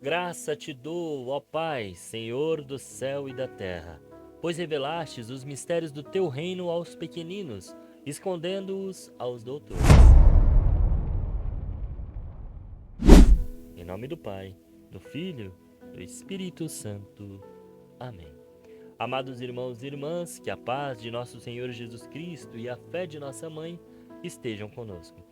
Graça te dou, ó Pai, Senhor do céu e da terra, pois revelastes os mistérios do teu reino aos pequeninos, escondendo-os aos doutores. Em nome do Pai, do Filho, do Espírito Santo. Amém. Amados irmãos e irmãs, que a paz de nosso Senhor Jesus Cristo e a fé de nossa mãe estejam conosco.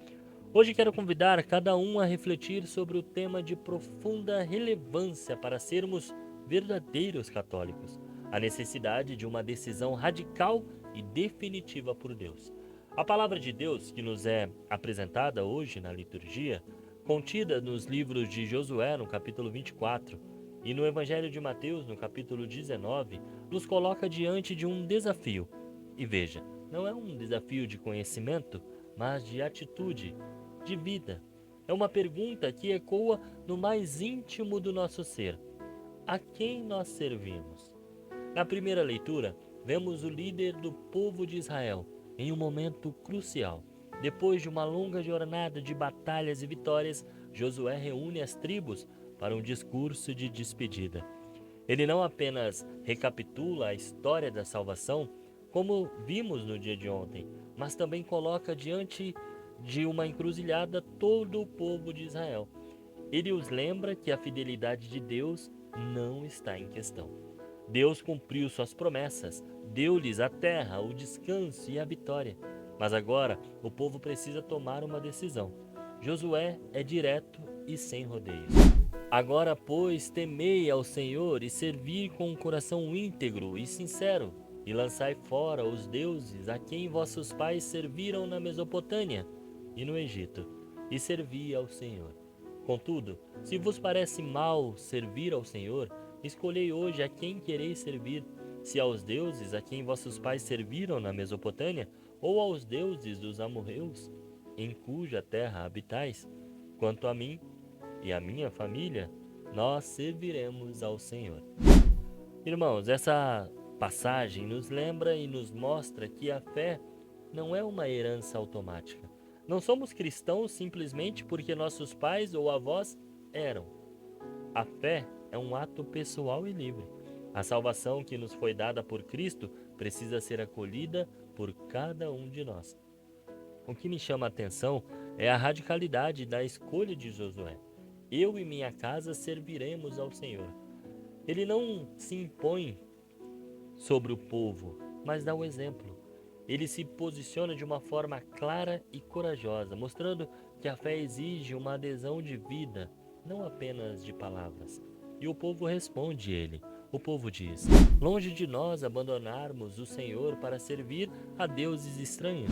Hoje quero convidar cada um a refletir sobre o tema de profunda relevância para sermos verdadeiros católicos, a necessidade de uma decisão radical e definitiva por Deus. A palavra de Deus que nos é apresentada hoje na liturgia, contida nos livros de Josué, no capítulo 24, e no Evangelho de Mateus, no capítulo 19, nos coloca diante de um desafio. E veja, não é um desafio de conhecimento, mas de atitude, de vida. É uma pergunta que ecoa no mais íntimo do nosso ser. A quem nós servimos? Na primeira leitura, vemos o líder do povo de Israel em um momento crucial. Depois de uma longa jornada de batalhas e vitórias, Josué reúne as tribos para um discurso de despedida. Ele não apenas recapitula a história da salvação, como vimos no dia de ontem, mas também coloca diante de uma encruzilhada todo o povo de Israel. Ele os lembra que a fidelidade de Deus não está em questão. Deus cumpriu suas promessas, deu-lhes a terra, o descanso e a vitória. Mas agora o povo precisa tomar uma decisão. Josué é direto e sem rodeios. Agora, pois, temei ao Senhor e servi com um coração íntegro e sincero, e lançai fora os deuses a quem vossos pais serviram na Mesopotâmia e no Egito, e servi ao Senhor. Contudo, se vos parece mal servir ao Senhor, escolhei hoje a quem quereis servir, se aos deuses a quem vossos pais serviram na Mesopotâmia, ou aos deuses dos amorreus, em cuja terra habitais. Quanto a mim e a minha família, nós serviremos ao Senhor. Irmãos, essa passagem nos lembra e nos mostra que a fé não é uma herança automática. Não somos cristãos simplesmente porque nossos pais ou avós eram. A fé é um ato pessoal e livre. A salvação que nos foi dada por Cristo precisa ser acolhida por cada um de nós. O que me chama a atenção é a radicalidade da escolha de Josué. Eu e minha casa serviremos ao Senhor. Ele não se impõe sobre o povo, mas dá o exemplo. Ele se posiciona de uma forma clara e corajosa, mostrando que a fé exige uma adesão de vida, não apenas de palavras. E o povo responde ele. O povo diz: longe de nós abandonarmos o Senhor para servir a deuses estranhos.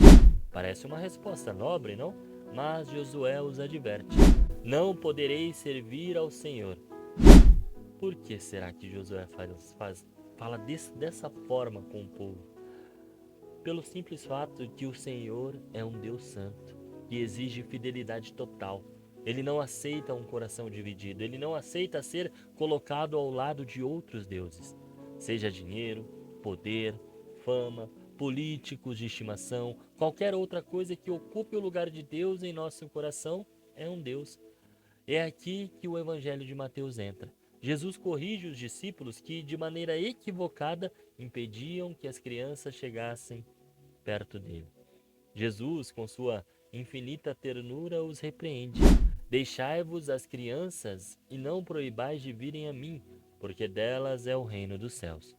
Parece uma resposta nobre, não? Mas Josué os adverte: não podereis servir ao Senhor. Por que será que Josué fala dessa forma com o povo? Pelo simples fato de que o Senhor é um Deus santo, que exige fidelidade total. Ele não aceita um coração dividido, ele não aceita ser colocado ao lado de outros deuses, seja dinheiro, poder, fama, políticos de estimação, qualquer outra coisa que ocupe o lugar de Deus em nosso coração é um Deus. É aqui que o Evangelho de Mateus entra. Jesus corrige os discípulos que, de maneira equivocada, impediam que as crianças chegassem perto dele. Jesus, com sua infinita ternura, os repreende. Deixai-vos as crianças e não proibais de virem a mim, porque delas é o reino dos céus.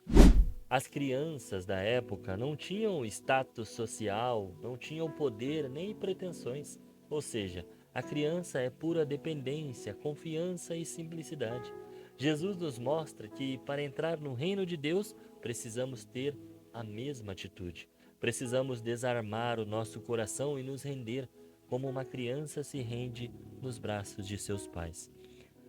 As crianças da época não tinham status social, não tinham poder nem pretensões. Ou seja, a criança é pura dependência, confiança e simplicidade. Jesus nos mostra que para entrar no reino de Deus precisamos ter a mesma atitude. Precisamos desarmar o nosso coração e nos render como uma criança se rende nos braços de seus pais.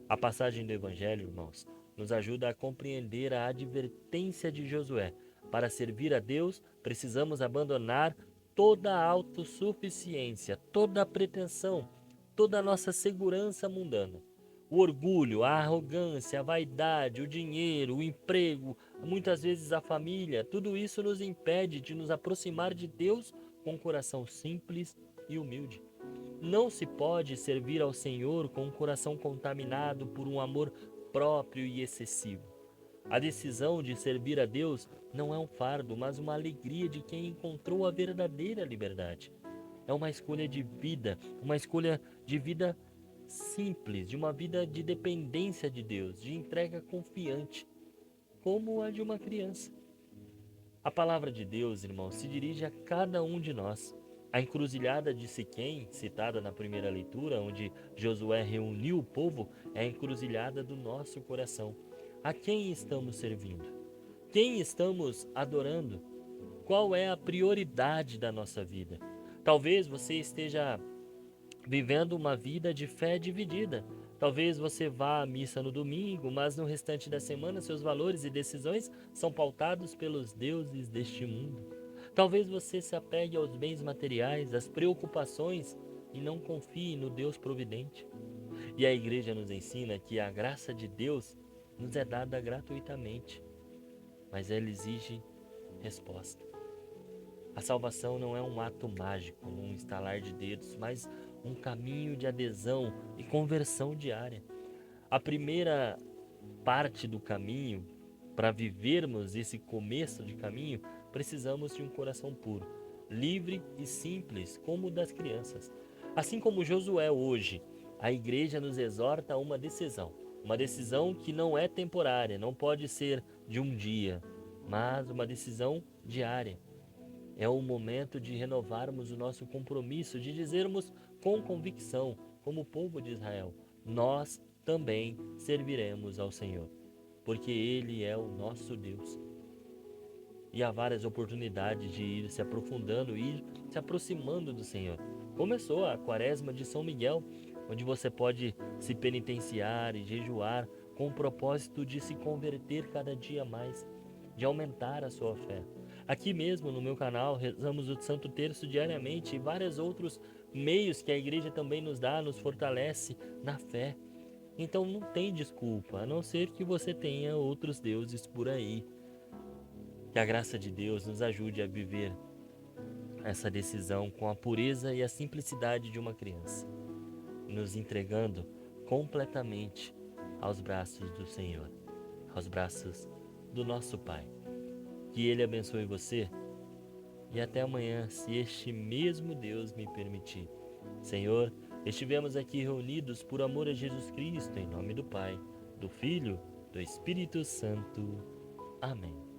A passagem do Evangelho, irmãos, nos ajuda a compreender a advertência de Josué. Para servir a Deus, precisamos abandonar toda a autossuficiência, toda a pretensão, toda a nossa segurança mundana. O orgulho, a arrogância, a vaidade, o dinheiro, o emprego, muitas vezes a família, tudo isso nos impede de nos aproximar de Deus com um coração simples e humilde. Não se pode servir ao Senhor com um coração contaminado por um amor próprio e excessivo. A decisão de servir a Deus não é um fardo, mas uma alegria de quem encontrou a verdadeira liberdade. É uma escolha de vida, uma escolha de vida simples, de uma vida de dependência de Deus, de entrega confiante, como a de uma criança. A palavra de Deus, irmãos, se dirige a cada um de nós. A encruzilhada de Siquém, citada na primeira leitura, onde Josué reuniu o povo, é a encruzilhada do nosso coração. A quem estamos servindo? Quem estamos adorando? Qual é a prioridade da nossa vida? Talvez você esteja vivendo uma vida de fé dividida. Talvez você vá à missa no domingo, mas no restante da semana seus valores e decisões são pautados pelos deuses deste mundo. Talvez você se apegue aos bens materiais, às preocupações e não confie no Deus providente. E a igreja nos ensina que a graça de Deus nos é dada gratuitamente, mas ela exige resposta. A salvação não é um ato mágico, um estalar de dedos, mas um caminho de adesão e conversão diária. A primeira parte do caminho, para vivermos esse começo de caminho, precisamos de um coração puro, livre e simples, como o das crianças. Assim como Josué hoje, a igreja nos exorta a uma decisão que não é temporária, não pode ser de um dia, mas uma decisão diária. É o momento de renovarmos o nosso compromisso, de dizermos com convicção, como o povo de Israel, nós também serviremos ao Senhor, porque Ele é o nosso Deus. E há várias oportunidades de ir se aprofundando, ir se aproximando do Senhor. Começou a Quaresma de São Miguel, onde você pode se penitenciar e jejuar com o propósito de se converter cada dia mais, de aumentar a sua fé. Aqui mesmo no meu canal rezamos o Santo Terço diariamente e vários outros meios que a igreja também nos dá, nos fortalece na fé. Então não tem desculpa, a não ser que você tenha outros deuses por aí. Que a graça de Deus nos ajude a viver essa decisão com a pureza e a simplicidade de uma criança, nos entregando completamente aos braços do Senhor, aos braços do nosso Pai. Que Ele abençoe você e até amanhã, se este mesmo Deus me permitir. Senhor, estivemos aqui reunidos por amor a Jesus Cristo, em nome do Pai, do Filho, do Espírito Santo. Amém.